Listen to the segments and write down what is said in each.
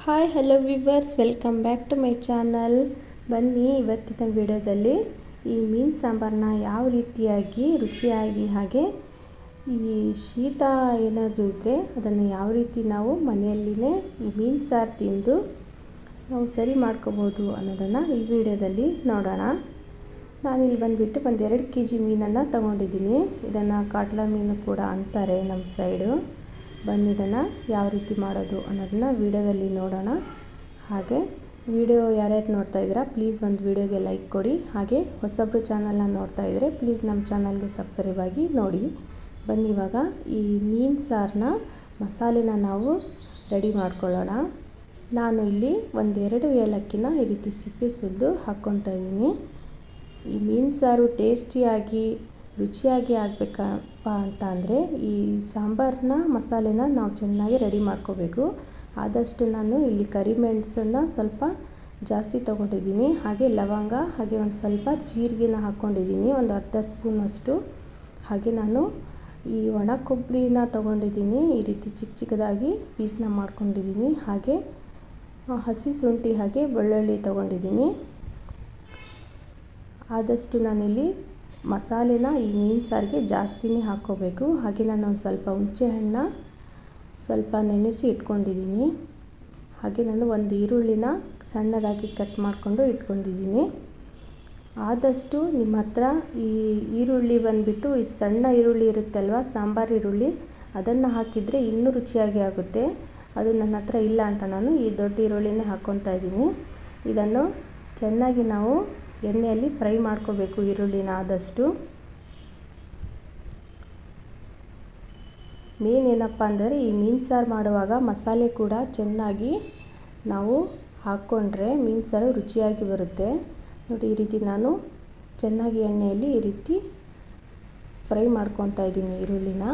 Hi hello viewers, welcome back to my channel. ಬನ್ನಿ, ಇವತ್ತಿನ ವಿಡಿಯೋದಲ್ಲಿ ಈ ಮೀನು ಸಾಂಬಾರನ್ನ ಯಾವ ರೀತಿಯಾಗಿ ರುಚಿಯಾಗಿ ಹಾಗೆ ಈ ಶೀತ ಏನಾದರೂ ಇದ್ದರೆ ಅದನ್ನು ಯಾವ ರೀತಿ ನಾವು ಮನೆಯಲ್ಲಿನೇ ಈ ಮೀನು ಸಾರು ತಿಂದು ನಾವು ಸರಿ ಮಾಡ್ಕೋಬೋದು ಅನ್ನೋದನ್ನು ಈ ವಿಡಿಯೋದಲ್ಲಿ ನೋಡೋಣ. ನಾನಿಲ್ಲಿ ಬಂದುಬಿಟ್ಟು ಒಂದು 2 kg ಮೀನನ್ನು ತೊಗೊಂಡಿದ್ದೀನಿ. ಇದನ್ನು ಕಾಟ್ಲಾ ಮೀನು ಕೂಡ ಅಂತಾರೆ ನಮ್ಮ ಸೈಡು. ಬನ್ನಿ, ಇದನ್ನು ಯಾವ ರೀತಿ ಮಾಡೋದು ಅನ್ನೋದನ್ನ ವಿಡಿಯೋದಲ್ಲಿ ನೋಡೋಣ. ಹಾಗೆ ವಿಡಿಯೋ ಯಾರ್ಯಾರು ನೋಡ್ತಾ ಇದ್ದೀರಾ ಪ್ಲೀಸ್ ಒಂದು ವಿಡಿಯೋಗೆ ಲೈಕ್ ಕೊಡಿ. ಹಾಗೆ ಹೊಸಬ್ರು ಚಾನಲ್ನ ನೋಡ್ತಾ ಇದ್ದರೆ ಪ್ಲೀಸ್ ನಮ್ಮ ಚಾನಲ್ಗೆ ಸಬ್ಸ್ಕ್ರೈಬ್ ಆಗಿ ನೋಡಿ. ಬನ್ನಿ, ಇವಾಗ ಈ ಮೀನು ಸಾರನ್ನ ಮಸಾಲೆನ ನಾವು ರೆಡಿ ಮಾಡ್ಕೊಳ್ಳೋಣ. ನಾನು ಇಲ್ಲಿ 1-2 ಏಲಕ್ಕಿನ ಈ ರೀತಿ ಸಿಪ್ಪೆ ಸುಲಿದು ಹಾಕ್ಕೊತಾ ಇದ್ದೀನಿ. ಈ ಮೀನು ಸಾರು ಟೇಸ್ಟಿಯಾಗಿ ರುಚಿಯಾಗಿ ಆಗಬೇಕಪ್ಪ ಅಂತ ಅಂದರೆ ಈ ಸಾಂಬಾರನ್ನ ಮಸಾಲೆನ ನಾವು ಚೆನ್ನಾಗಿ ರೆಡಿ ಮಾಡ್ಕೋಬೇಕು. ಆದಷ್ಟು ನಾನು ಇಲ್ಲಿ ಕರಿಮೆಣಸನ್ನು ಸ್ವಲ್ಪ ಜಾಸ್ತಿ ತೊಗೊಂಡಿದ್ದೀನಿ. ಹಾಗೆ ಲವಂಗ, ಹಾಗೆ ಒಂದು ಸ್ವಲ್ಪ ಜೀರಿಗೆನ ಹಾಕ್ಕೊಂಡಿದ್ದೀನಿ, ಒಂದು ಅರ್ಧ ಸ್ಪೂನಷ್ಟು. ಹಾಗೆ ನಾನು ಈ ಒಣ ಕೊಬ್ಬರಿನ ತೊಗೊಂಡಿದ್ದೀನಿ, ಈ ರೀತಿ ಚಿಕ್ಕ ಚಿಕ್ಕದಾಗಿ ಪೀಸ್ನ ಮಾಡ್ಕೊಂಡಿದ್ದೀನಿ. ಹಾಗೆ ಹಸಿ ಶುಂಠಿ ಹಾಗೆ ಬೆಳ್ಳುಳ್ಳಿ ತೊಗೊಂಡಿದ್ದೀನಿ. ಆದಷ್ಟು ನಾನಿಲ್ಲಿ ಮಸಾಲೆನ ಈ ಮೀನು ಸಾರಿಗೆ ಜಾಸ್ತಿನೇ ಹಾಕ್ಕೋಬೇಕು. ಹಾಗೆ ನಾನು ಒಂದು ಸ್ವಲ್ಪ ಹುಣಸೆಹಣ್ಣು ಸ್ವಲ್ಪ ನೆನೆಸಿ ಇಟ್ಕೊಂಡಿದ್ದೀನಿ. ಹಾಗೆ ನಾನು ಒಂದು ಈರುಳ್ಳಿನ ಸಣ್ಣದಾಗಿ ಕಟ್ ಮಾಡಿಕೊಂಡು ಇಟ್ಕೊಂಡಿದ್ದೀನಿ. ಆದಷ್ಟು ನಿಮ್ಮ ಹತ್ರ ಈ ಈರುಳ್ಳಿ ಬಂದುಬಿಟ್ಟು ಈ ಸಣ್ಣ ಈರುಳ್ಳಿ ಇರುತ್ತಲ್ವ, ಸಾಂಬಾರು ಈರುಳ್ಳಿ, ಅದನ್ನು ಹಾಕಿದರೆ ಇನ್ನೂ ರುಚಿಯಾಗಿ ಆಗುತ್ತೆ. ಅದು ನನ್ನ ಹತ್ರ ಇಲ್ಲ ಅಂತ ನಾನು ಈ ದೊಡ್ಡ ಈರುಳ್ಳಿನೇ ಹಾಕ್ಕೊತಾ ಇದ್ದೀನಿ. ಇದನ್ನು ಚೆನ್ನಾಗಿ ನಾವು ಎಣ್ಣೆಯಲ್ಲಿ ಫ್ರೈ ಮಾಡ್ಕೋಬೇಕು ಈರುಳ್ಳಿನ. ಆದಷ್ಟು ಮೇನ್ ಏನಪ್ಪ ಅಂದರೆ ಈ ಮೀನು ಸಾರು ಮಾಡುವಾಗ ಮಸಾಲೆ ಕೂಡ ಚೆನ್ನಾಗಿ ನಾವು ಹಾಕ್ಕೊಂಡ್ರೆ ಮೀನು ಸಾರು ರುಚಿಯಾಗಿ ಬರುತ್ತೆ. ನೋಡಿ, ಈ ರೀತಿ ನಾನು ಚೆನ್ನಾಗಿ ಎಣ್ಣೆಯಲ್ಲಿ ಈ ರೀತಿ ಫ್ರೈ ಮಾಡ್ಕೊತಾ ಇದ್ದೀನಿ ಈರುಳ್ಳಿನ.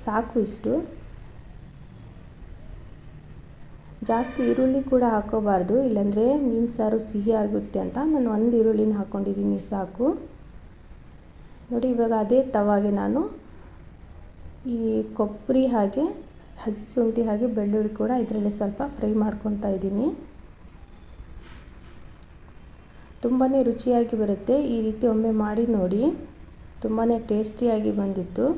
ಸಾಕು ಇಷ್ಟು. ಜಾಸ್ತಿ ಈರುಳ್ಳಿ ಕೂಡ ಹಾಕೋಬಾರ್ದು, ಇಲ್ಲಾಂದರೆ ಮೀನು ಸಾರು ಸಿಹಿ ಆಗುತ್ತೆ ಅಂತ ನಾನು 1 ಈರುಳ್ಳಿನ ಹಾಕ್ಕೊಂಡಿದ್ದೀನಿ, ಸಾಕು. ನೋಡಿ, ಇವಾಗ ಅದೇ ತವಾಗೆ ನಾನು ಈ ಕೊಬ್ಬರಿ ಹಾಗೆ ಹಸಿ ಶುಂಠಿ ಹಾಗೆ ಬೆಳ್ಳುಳ್ಳಿ ಕೂಡ ಇದರಲ್ಲಿ ಸ್ವಲ್ಪ ಫ್ರೈ ಮಾಡ್ಕೊತಾ ಇದ್ದೀನಿ. ತುಂಬಾ ರುಚಿಯಾಗಿ ಬರುತ್ತೆ. ಈ ರೀತಿ ಒಮ್ಮೆ ಮಾಡಿ ನೋಡಿ, ತುಂಬಾ ಟೇಸ್ಟಿಯಾಗಿ ಬಂದಿತ್ತು.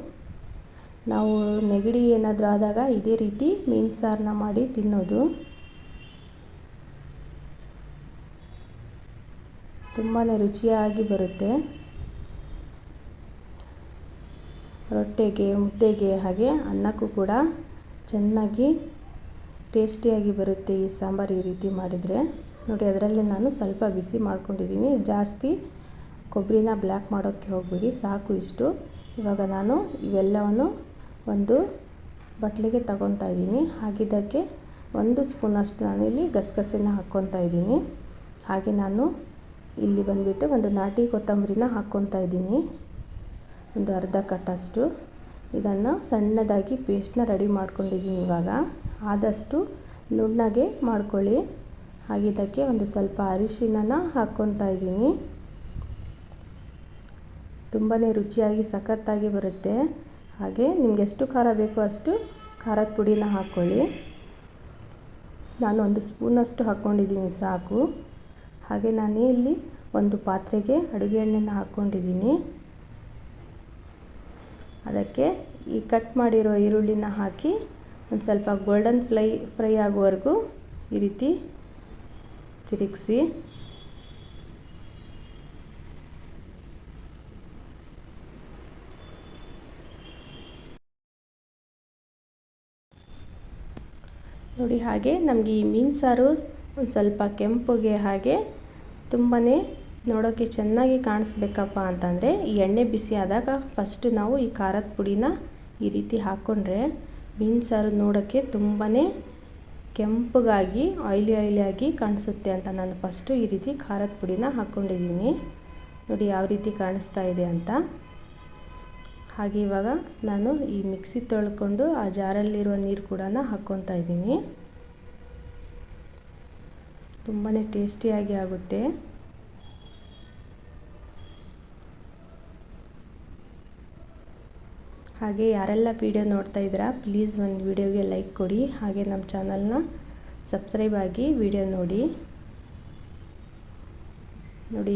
ನಾವು ನೆಗಡಿ ಏನಾದರೂ ಆದಾಗ ಇದೇ ರೀತಿ ಮೀನು ಸಾರನ್ನ ಮಾಡಿ ತಿನ್ನೋದು. ತುಂಬಾ ರುಚಿಯಾಗಿ ಬರುತ್ತೆ. ರೊಟ್ಟೆಗೆ, ಮುದ್ದೆಗೆ ಹಾಗೆ ಅನ್ನಕ್ಕೂ ಕೂಡ ಚೆನ್ನಾಗಿ ಟೇಸ್ಟಿಯಾಗಿ ಬರುತ್ತೆ ಈ ಸಾಂಬಾರು ಈ ರೀತಿ ಮಾಡಿದರೆ. ನೋಡಿ, ಅದರಲ್ಲೇ ನಾನು ಸ್ವಲ್ಪ ಬಿಸಿ ಮಾಡ್ಕೊಂಡಿದ್ದೀನಿ. ಜಾಸ್ತಿ ಕೊಬ್ಬರಿನ ಬ್ಲ್ಯಾಕ್ ಮಾಡೋಕ್ಕೆ ಹೋಗಬೇಡಿ, ಸಾಕು ಇಷ್ಟು. ಇವಾಗ ನಾನು ಇವೆಲ್ಲವನ್ನು ಒಂದು ಬಟ್ಲಿಗೆ ತಗೊತಾ ಇದ್ದೀನಿ. ಹಾಗಿದ್ದಕ್ಕೆ 1 ಸ್ಪೂನಷ್ಟು ನಾನು ಇಲ್ಲಿ ಗಸಗಸೆನ ಹಾಕ್ಕೊತಾ ಇದ್ದೀನಿ. ಹಾಗೆ ನಾನು ಇಲ್ಲಿ ಬಂದುಬಿಟ್ಟು ಒಂದು ನಾಟಿ ಕೊತ್ತಂಬರಿನ ಹಾಕ್ಕೊತಾ ಇದ್ದೀನಿ, ಒಂದು ಅರ್ಧ ಕಟ್ಟಷ್ಟು. ಇದನ್ನು ಸಣ್ಣದಾಗಿ ಪೇಸ್ಟ್ನ ರೆಡಿ ಮಾಡ್ಕೊಂಡಿದ್ದೀನಿ. ಇವಾಗ ಆದಷ್ಟು ನುಣ್ಣಗೆ ಮಾಡ್ಕೊಳ್ಳಿ. ಹಾಗಿದ್ದಕ್ಕೆ ಒಂದು ಸ್ವಲ್ಪ ಅರಿಶಿನ ಹಾಕ್ಕೊತಾ ಇದ್ದೀನಿ. ತುಂಬಾ ರುಚಿಯಾಗಿ ಸಖತ್ತಾಗಿ ಬರುತ್ತೆ. ಹಾಗೆ ನಿಮ್ಗೆ ಎಷ್ಟು ಖಾರ ಬೇಕೋ ಅಷ್ಟು ಖಾರದ ಪುಡಿನ ಹಾಕ್ಕೊಳ್ಳಿ. ನಾನು 1 ಸ್ಪೂನಷ್ಟು ಹಾಕ್ಕೊಂಡಿದ್ದೀನಿ, ಸಾಕು. ಹಾಗೆ ನಾನು ಇಲ್ಲಿ ಒಂದು ಪಾತ್ರೆಗೆ ಅಡುಗೆ ಎಣ್ಣೆನ ಹಾಕ್ಕೊಂಡಿದ್ದೀನಿ. ಅದಕ್ಕೆ ಈ ಕಟ್ ಮಾಡಿರೋ ಈರುಳ್ಳಿನ ಹಾಕಿ ಒಂದು ಸ್ವಲ್ಪ ಗೋಲ್ಡನ್ ಫ್ರೈ ಆಗುವವರೆಗೂ ಈ ರೀತಿ ತಿರುಗಿಸಿ. ನೋಡಿ, ಹಾಗೆ ನಮಗೆ ಈ ಮೀನು ಸಾರು ಒಂದು ಸ್ವಲ್ಪ ಕೆಂಪುಗೆ ಹಾಗೆ ತುಂಬಾ ನೋಡೋಕ್ಕೆ ಚೆನ್ನಾಗಿ ಕಾಣಿಸ್ಬೇಕಪ್ಪ ಅಂತಂದರೆ ಈ ಎಣ್ಣೆ ಬಿಸಿ ಆದಾಗ ಫಸ್ಟು ನಾವು ಈ ಖಾರದ ಪುಡಿನ ಈ ರೀತಿ ಹಾಕ್ಕೊಂಡ್ರೆ ಮೀನು ಸಾರು ನೋಡೋಕ್ಕೆ ತುಂಬಾ ಕೆಂಪಗಾಗಿ ಆಯ್ಲಿಯಾಗಿ ಕಾಣಿಸುತ್ತೆ ಅಂತ ನಾನು ಫಸ್ಟು ಈ ರೀತಿ ಖಾರದ ಪುಡಿನ ಹಾಕ್ಕೊಂಡಿದ್ದೀನಿ. ನೋಡಿ ಯಾವ ರೀತಿ ಕಾಣಿಸ್ತಾ ಇದೆ ಅಂತ. ಹಾಗೆ ಇವಾಗ ನಾನು ಈ ಮಿಕ್ಸಿ ತೊಳ್ಕೊಂಡು ಆ ಜಾರಲ್ಲಿರುವ ನೀರು ಕೂಡ ಹಾಕ್ಕೊತಾ ಇದ್ದೀನಿ. ತುಂಬಾ ಟೇಸ್ಟಿಯಾಗಿ ಆಗುತ್ತೆ. ಹಾಗೆ ಯಾರೆಲ್ಲ ವಿಡಿಯೋ ನೋಡ್ತಾ ಇದ್ದೀರಾ ಪ್ಲೀಸ್ ಒಂದು ವಿಡಿಯೋಗೆ ಲೈಕ್ ಕೊಡಿ, ಹಾಗೆ ನಮ್ಮ ಚಾನಲ್ನ ಸಬ್ಸ್ಕ್ರೈಬ್ ಆಗಿ ವಿಡಿಯೋ ನೋಡಿ.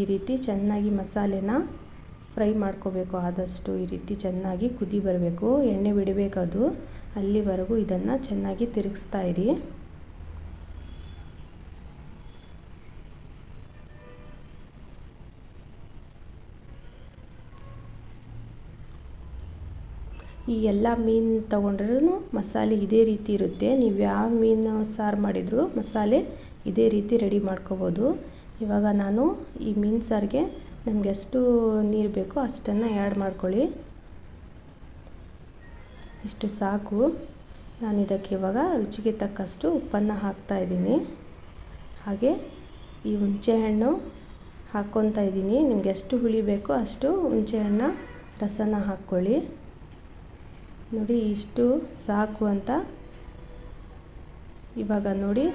ಈ ರೀತಿ ಚೆನ್ನಾಗಿ ಮಸಾಲೆನ ಫ್ರೈ ಮಾಡ್ಕೋಬೇಕು. ಆದಷ್ಟು ಈ ರೀತಿ ಚೆನ್ನಾಗಿ ಕುದಿ ಬರಬೇಕು, ಎಣ್ಣೆ ಬಿಡಬೇಕು. ಅದು ಅಲ್ಲಿವರೆಗೂ ಇದನ್ನು ಚೆನ್ನಾಗಿ ತಿರುಗಿಸ್ತಾ ಇರಿ. ಈ ಎಲ್ಲ ಮೀನು ತೊಗೊಂಡ್ರೂ ಮಸಾಲೆ ಇದೇ ರೀತಿ ಇರುತ್ತೆ. ನೀವು ಯಾವ ಮೀನು ಸಾರು ಮಾಡಿದರೂ ಮಸಾಲೆ ಇದೇ ರೀತಿ ರೆಡಿ ಮಾಡ್ಕೋಬೋದು. ಇವಾಗ ನಾನು ಈ ಮೀನು ಸಾರಿಗೆ ನಮಗೆ ಎಷ್ಟು ನೀರು ಬೇಕೋ ಅಷ್ಟನ್ನು ಆ್ಯಡ್ ಮಾಡ್ಕೊಳ್ಳಿ. ಇಷ್ಟು ಸಾಕು. ನಾನು ಇದಕ್ಕೆ ಇವಾಗ ರುಚಿಗೆ ತಕ್ಕಷ್ಟು ಉಪ್ಪನ್ನು ಹಾಕ್ತಾಯಿದ್ದೀನಿ. ಹಾಗೆ ಈ ಹುಣಸೆಹಣ್ಣು ಹಾಕ್ಕೊತಾ ಇದ್ದೀನಿ. ನಿಮ್ಗೆ ಎಷ್ಟು ಹುಳಿ ಬೇಕೋ ಅಷ್ಟು ಹುಣಸೆಹಣ್ಣ ರಸನ ಹಾಕ್ಕೊಳ್ಳಿ. ನೋಡಿ ಇಷ್ಟು ಸಾಕು ಅಂತ. ಇವಾಗ ನೋಡಿ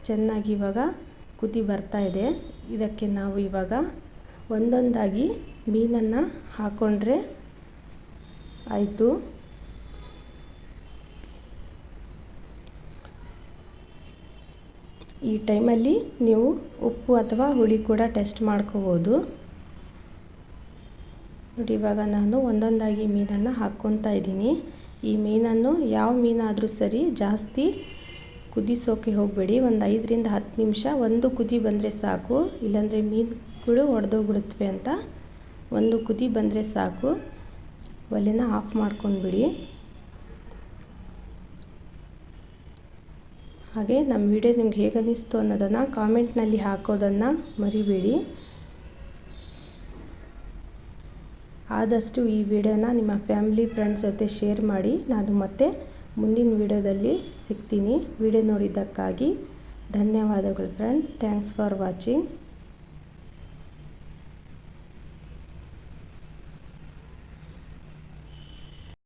ಚೆನ್ನಾಗಿ ಇವಾಗ ಕುದಿ ಬರ್ತಾ ಇದೆ. ಇದಕ್ಕೆ ನಾವು ಇವಾಗ ಒಂದೊಂದಾಗಿ ಮೀನನ್ನು ಹಾಕ್ಕೊಂಡ್ರೆ ಆಯಿತು. ಈ ಟೈಮಲ್ಲಿ ನೀವು ಉಪ್ಪು ಅಥವಾ ಹುಳಿ ಕೂಡ ಟೆಸ್ಟ್ ಮಾಡ್ಕೋಬೋದು. ನೋಡಿ ಇವಾಗ ನಾನು ಒಂದೊಂದಾಗಿ ಮೀನನ್ನು ಹಾಕ್ಕೊತಾ ಇದ್ದೀನಿ. ಈ ಮೀನನ್ನು ಯಾವ ಮೀನಾದರೂ ಸರಿ ಜಾಸ್ತಿ ಕುದಿಸೋಕೆ ಹೋಗಬೇಡಿ. ಒಂದು 5ರಿಂದ 10 ನಿಮಿಷ ಒಂದು ಕುದಿ ಬಂದರೆ ಸಾಕು, ಇಲ್ಲಾಂದರೆ ಮೀನುಗಳು ಒಡೆದೋಗ್ಬಿಡುತ್ತವೆ ಅಂತ. ಒಂದು ಕುದಿ ಬಂದರೆ ಸಾಕು, ಒಲೆನ ಆಫ್ ಮಾಡ್ಕೊಂಡ್ಬಿಡಿ. ಹಾಗೆ ನಮ್ಮ ವಿಡಿಯೋ ನಿಮ್ಗೆ ಹೇಗೆ ಅನ್ನಿಸ್ತು ಅನ್ನೋದನ್ನು ಕಾಮೆಂಟ್ನಲ್ಲಿ ಹಾಕೋದನ್ನು ಮರಿಬೇಡಿ. ಆದಷ್ಟು ಈ ವಿಡಿಯೋನ ನಿಮ್ಮ ಫ್ಯಾಮಿಲಿ ಫ್ರೆಂಡ್ಸ್ ಜೊತೆ ಶೇರ್ ಮಾಡಿ. ನಾನು ಮತ್ತೆ ಮುಂದಿನ ವಿಡಿಯೋದಲ್ಲಿ ಸಿಗ್ತೀನಿ. ವಿಡಿಯೋ ನೋಡಿದ್ದಕ್ಕಾಗಿ ಧನ್ಯವಾದಗಳು ಫ್ರೆಂಡ್ಸ್. Thanks for watching.